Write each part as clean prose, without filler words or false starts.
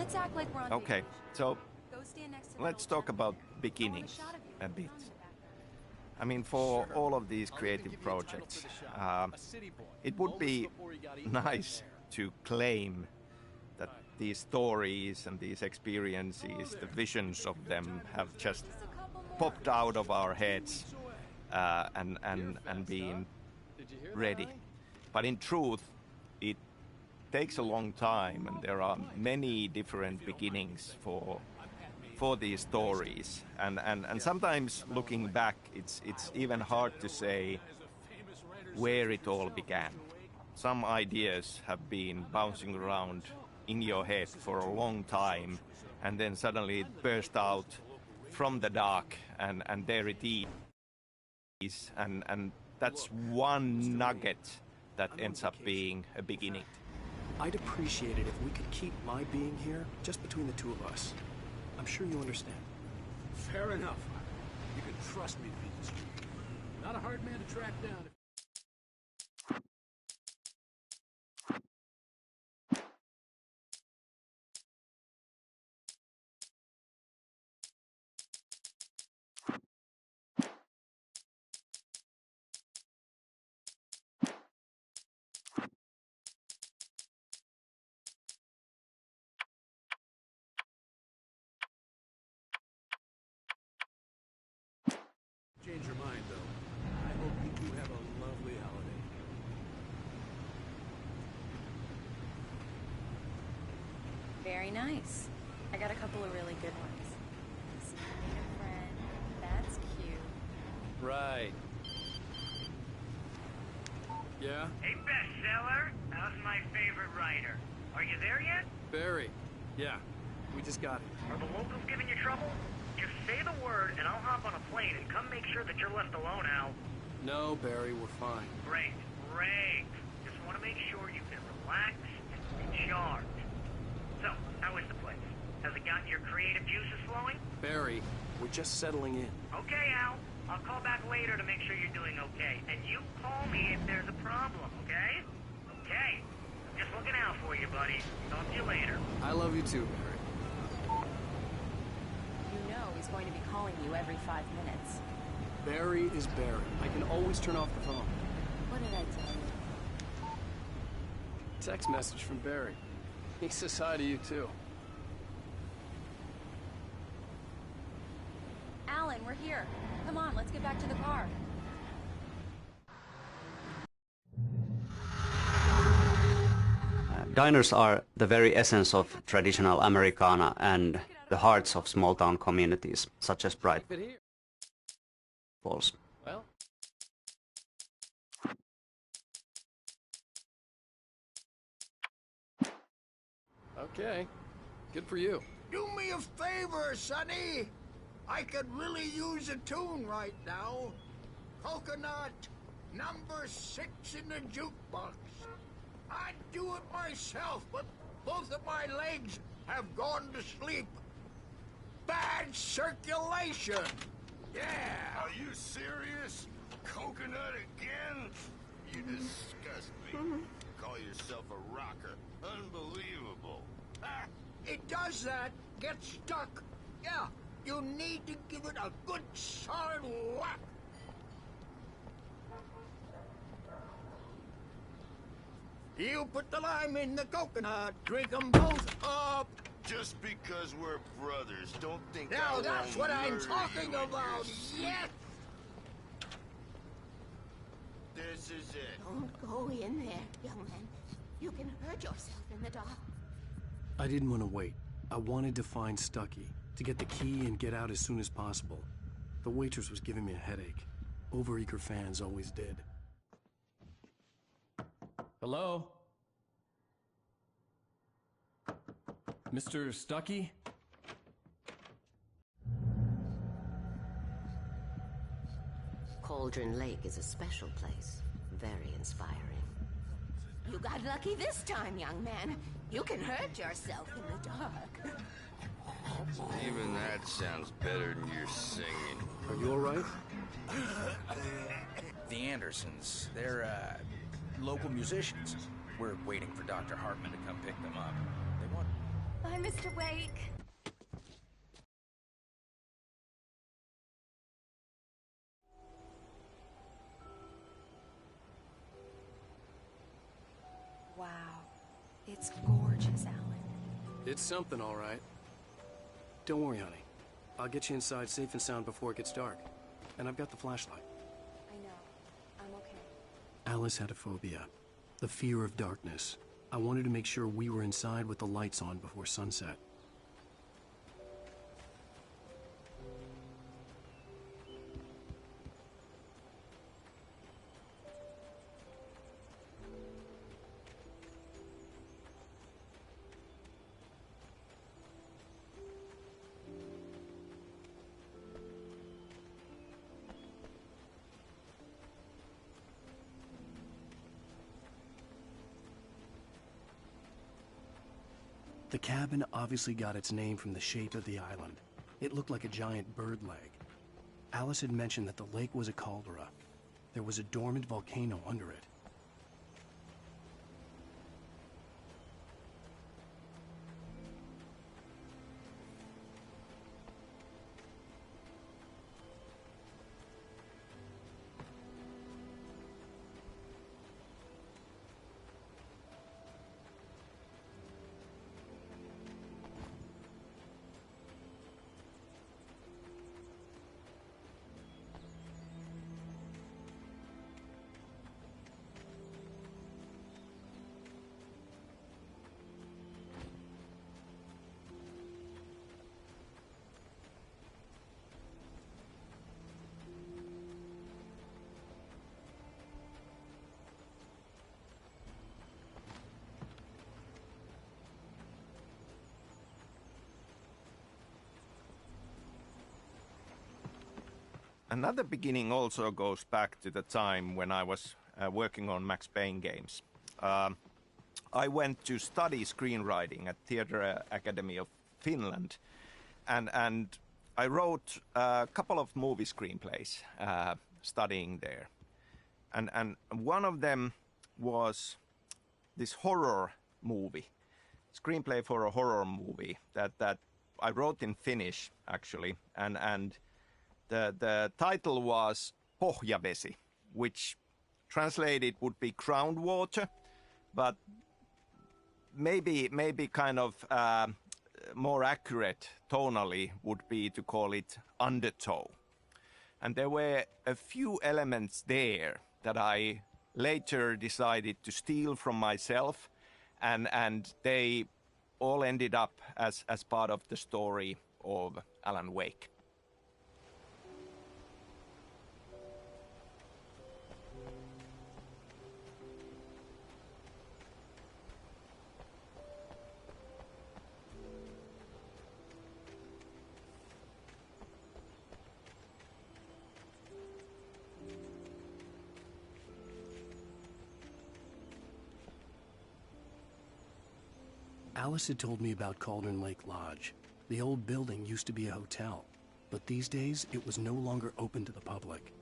Let's act like we're on Okay, vacation. so Go stand next to let's that old talk about gentleman. beginnings I want a shot of you. a bit. Come on, back. I mean, for all of these creative projects, it would be nice to claim that these stories and these experiences, the visions of them have just popped out of our heads and been ready. But in truth, it takes a long time, and there are many different beginnings for these stories, and sometimes looking back, it's even hard to say where it all began. Some ideas have been bouncing around in your head for a long time, and then suddenly it burst out from the dark, and there it is, and that's one nugget that ends up being a beginning. I'd appreciate it if we could keep my being here just between the two of us. I'm sure you understand. Fair enough. You can trust me to be discreet. Not a hard man to track down. Change your mind, though. I hope you do have a lovely holiday. Very nice. I got a couple of really good ones. See you later, friend. That's cute. Right. Yeah? Hey, bestseller. How's my favorite writer? Are you there yet? Barry. Yeah. We just got it. Are the locals giving you trouble? Just say the word, and I'll hop on a plane and come make sure that you're left alone, Al. No, Barry, we're fine. Great, great. Just want to make sure you can relax and recharge. So, how is the place? Has it gotten your creative juices flowing? Barry, we're just settling in. Okay, Al. I'll call back later to make sure you're doing okay. And you call me if there's a problem, okay? Okay. I'm just looking out for you, buddy. Talk to you later. I love you too, Barry. You know he's going to be calling you every 5 minutes. Barry is Barry. I can always turn off the phone. What did I tell you? Text message from Barry. He says hi to you too. Alan, we're here. Come on, let's get back to the car. Diners are the very essence of traditional Americana and the hearts of small-town communities, such as Bright Falls. Well. Okay. Good for you. Do me a favor, Sonny. I could really use a tune right now. Coconut, number 6 in the jukebox. I'd do it myself, but both of my legs have gone to sleep. Bad circulation. Yeah. Are you serious? Coconut again? You disgust me. Call yourself a rocker. Unbelievable. It does that. Get stuck. Yeah, you need to give it a good solid whack. You put the lime in the coconut. Drink them both up. Just because we're brothers, don't think Now I that's won't what I'm murder talking you in your about. sleep. Yes. This is it. Don't go in there, young man. You can hurt yourself in the dark. I didn't want to wait. I wanted to find Stucky, to get the key and get out as soon as possible. The waitress was giving me a headache. Overeager fans always did. Hello? Mr. Stucky? Cauldron Lake is a special place. Very inspiring. You got lucky this time, young man. You can hurt yourself in the dark. Even that sounds better than your singing. Are you all right? The Andersons, they're, local musicians. We're waiting for Dr. Hartman to come pick them up. They want Bye, Mr. Wake. Wow. It's gorgeous, Alan. It's something, all right. Don't worry, honey. I'll get you inside safe and sound before it gets dark. And I've got the flashlight. I know. I'm okay. Alice had a phobia. The fear of darkness. I wanted to make sure we were inside with the lights on before sunset. The cabin obviously got its name from the shape of the island. It looked like a giant bird leg. Alice had mentioned that the lake was a caldera. There was a dormant volcano under it. Another beginning also goes back to the time when I was working on Max Payne games. I went to study screenwriting at Theatre Academy of Finland, and I wrote a couple of movie screenplays studying there. And one of them was this horror movie, screenplay for a horror movie that I wrote in Finnish, actually, and the title was Pohjavesi, which translated would be groundwater, but maybe kind of more accurate tonally would be to call it undertow. And there were a few elements there that I later decided to steal from myself, and they all ended up as part of the story of Alan Wake. Alice had told me about Cauldron Lake Lodge. The old building used to be a hotel, but these days it was no longer open to the public.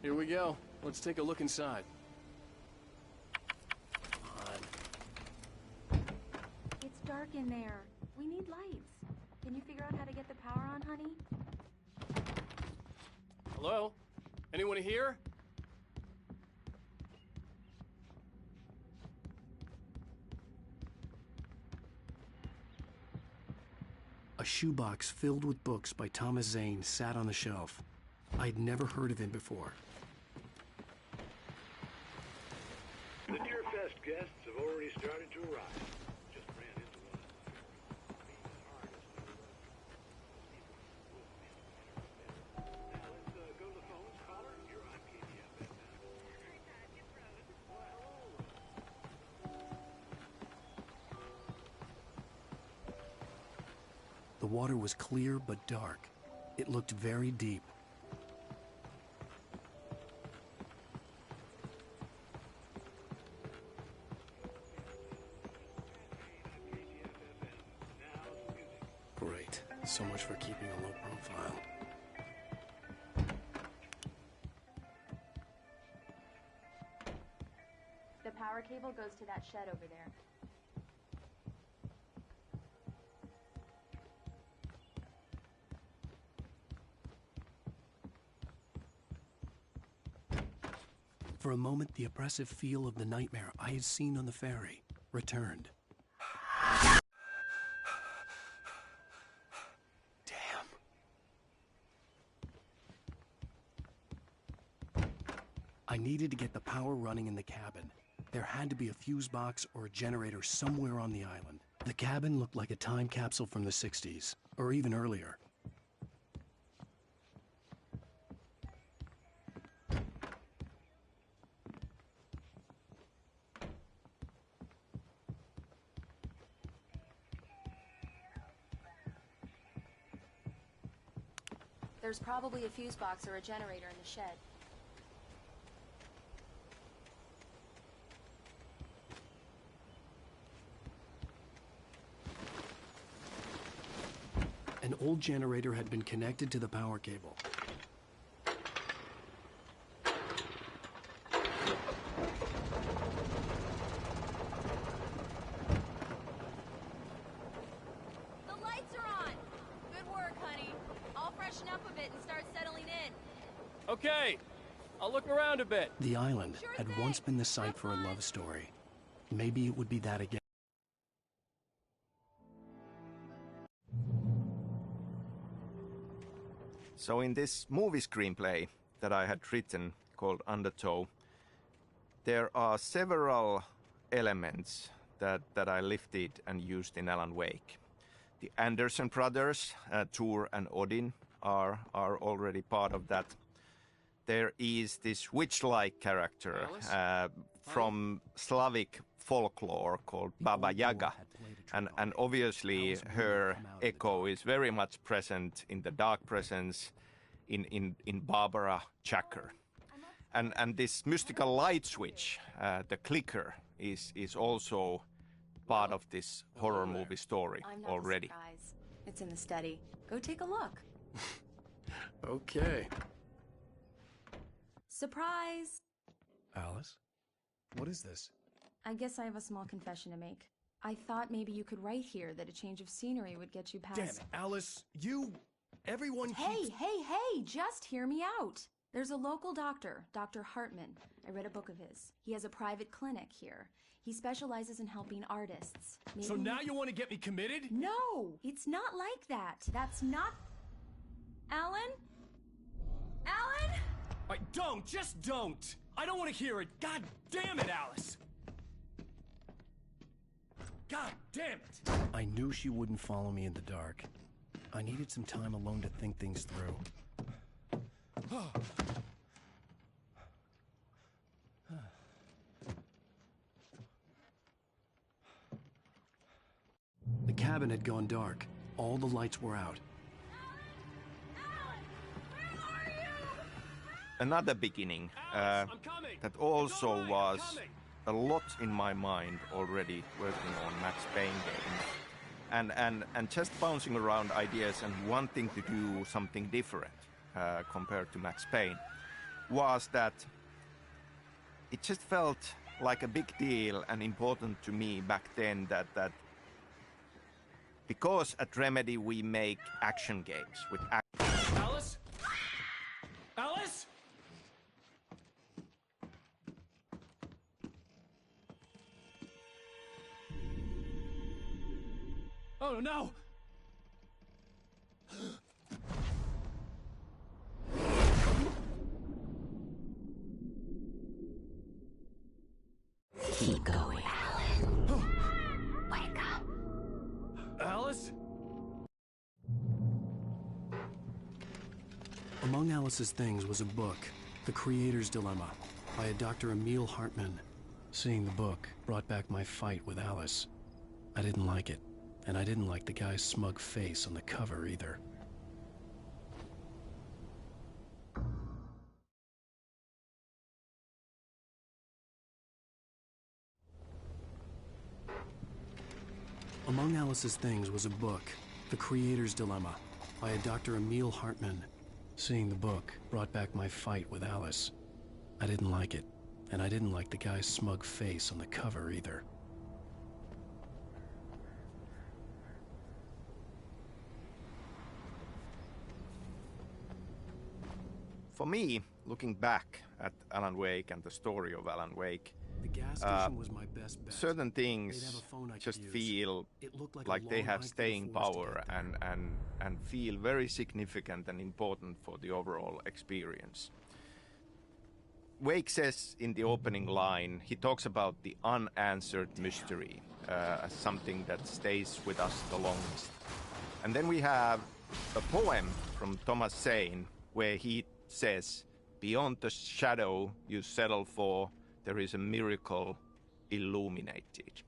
Here we go. Let's take a look inside. It's dark in there. We need lights. Can you figure out how to get the power on, honey? Hello? Anyone here? A shoebox filled with books by Thomas Zane sat on the shelf. I'd never heard of him before. The near guests have already started to arrive. Just ran into one of them. Being as hard as we were, now let's go to the phones. Caller, you're on KDFM now. The water was clear but dark. It looked very deep. Great. So much for keeping a low profile. The power cable goes to that shed over there. For a moment, the oppressive feel of the nightmare I had seen on the ferry returned. Damn. I needed to get the power running in the cabin. There had to be a fuse box or a generator somewhere on the island. The cabin looked like a time capsule from the 60s, or even earlier. There's probably a fuse box or a generator in the shed. An old generator had been connected to the power cable. The lights are on! Good work, honey. I'll freshen up a bit and start settling in. Okay, I'll look around a bit. The island Sure had thing. once been the site for a love story. Maybe it would be that again. So in this movie screenplay that I had written called Undertow, there are several elements that I lifted and used in Alan Wake. The Anderson brothers, Tor and Odin, are already part of that. There is this witch-like character from Slavic folklore called Baba Yaga. And obviously her echo is very much present in the Dark Presence, in Barbara Jagger. And this mystical light switch, the clicker, is also part of this horror movie story I'm not already. surprised. It's in the study. Go take a look. Okay. Surprise! Alice, what is this? I guess I have a small confession to make. I thought maybe you could write here that a change of scenery would get you past... Damn it, Alice, everyone keeps... Hey, just hear me out. There's a local doctor, Dr. Hartman. I read a book of his. He has a private clinic here. He specializes in helping artists. So now you want to get me committed? No, it's not like that. That's not... Alan? Alan? Just don't! I don't want to hear it! God damn it, Alice! God damn it! I knew she wouldn't follow me in the dark. I needed some time alone to think things through. The cabin had gone dark. All the lights were out. Another beginning that also was a lot in my mind already working on Max Payne games, and just bouncing around ideas and wanting to do something different compared to Max Payne, was that it just felt like a big deal and important to me back then that because at Remedy we make action games with Alice? Alice? Oh no! Keep going. Alice? Among Alice's things was a book, The Creator's Dilemma, by a Dr. Emil Hartman. Seeing the book brought back my fight with Alice. I didn't like it, and I didn't like the guy's smug face on the cover either. Among Alice's things was a book, The Creator's Dilemma, by a Dr. Emil Hartman. Seeing the book brought back my fight with Alice. I didn't like it, and I didn't like the guy's smug face on the cover either. For me, looking back at Alan Wake and the story of Alan Wake, the gas station was my best bet. Certain things just feel like they have staying power and feel very significant and important for the overall experience. Wake says in the opening line, he talks about the unanswered mystery as something that stays with us the longest. And then we have a poem from Thomas Zane where he says, "Beyond the shadow you settle for, there is a miracle illuminated."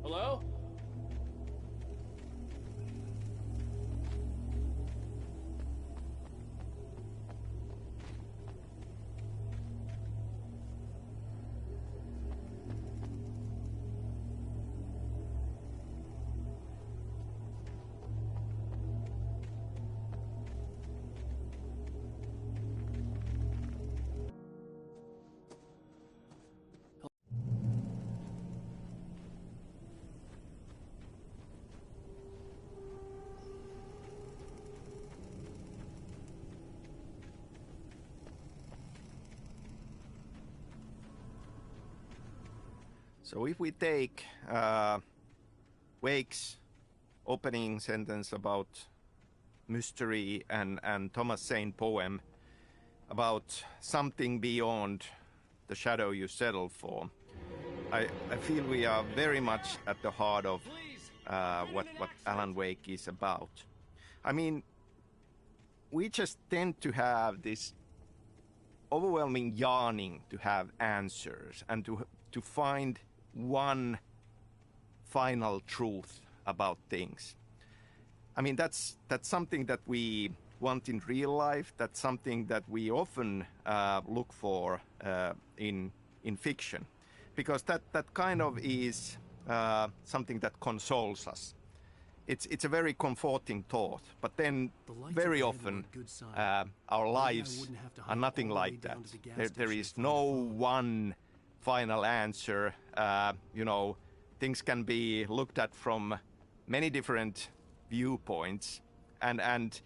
Hello? So if we take Wake's opening sentence about mystery and Thomas Zane poem about something beyond the shadow you settle for, I feel we are very much at the heart of what Alan Wake is about. I mean, we just tend to have this overwhelming yearning to have answers and to find one final truth about things. I mean, that's something that we want in real life. That's something that we often look for in fiction, because that kind of is something that consoles us. It's a very comforting thought, but then very often our lives are nothing like that. There is no one final answer. You know, things can be looked at from many different viewpoints, and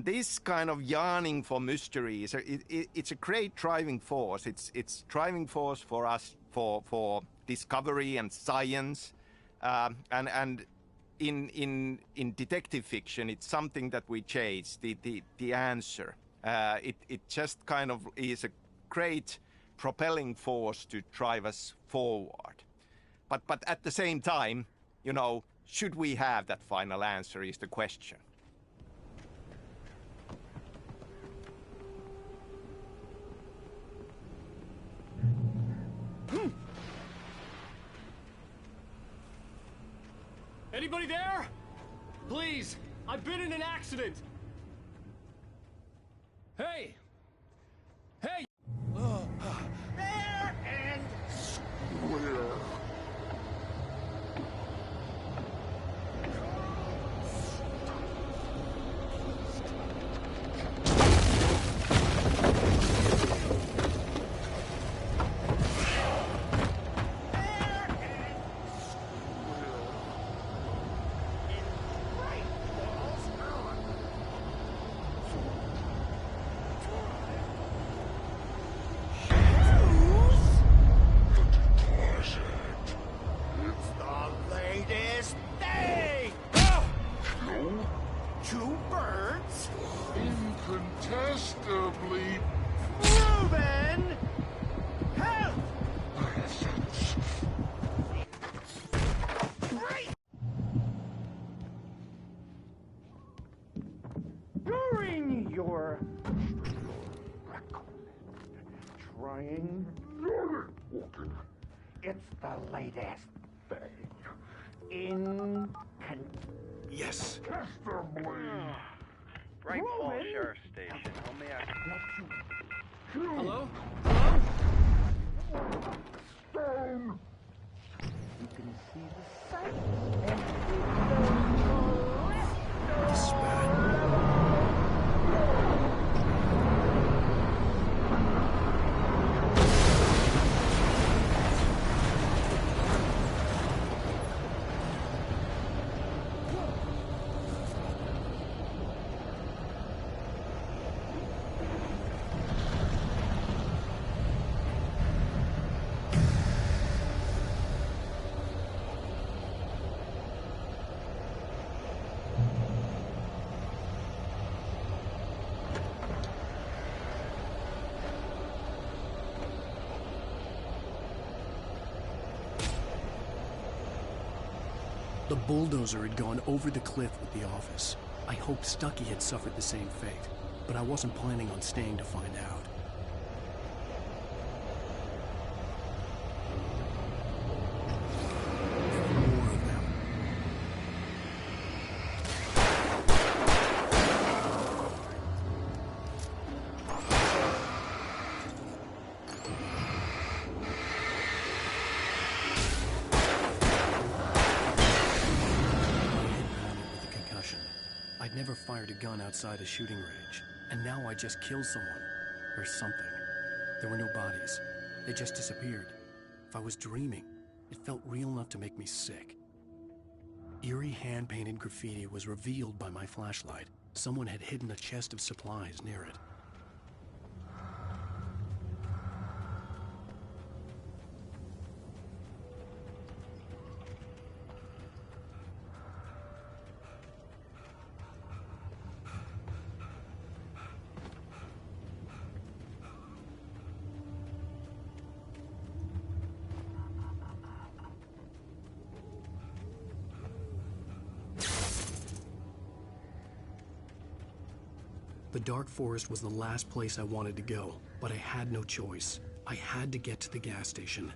this kind of yearning for mystery it's a great driving force. It's driving force for us for discovery and science, and in detective fiction, it's something that we chase, the answer. It just kind of is a great propelling force to drive us forward. But at the same time, you know, should we have that final answer is the question. Anybody there? Please, I've been in an accident. Hey! Hey! Fair and square. trying. It's the latest thing. Yes. Bright Falls Sheriff Station. How may I... Hello? Stone. You can see the sights and The bulldozer had gone over the cliff with the office. I hoped Stucky had suffered the same fate, but I wasn't planning on staying to find out. More of them. I'd never fired a gun outside a shooting range, and now I just killed someone. Or something. There were no bodies. They just disappeared. If I was dreaming, it felt real enough to make me sick. Eerie hand-painted graffiti was revealed by my flashlight. Someone had hidden a chest of supplies near it. The dark forest was the last place I wanted to go, but I had no choice. I had to get to the gas station.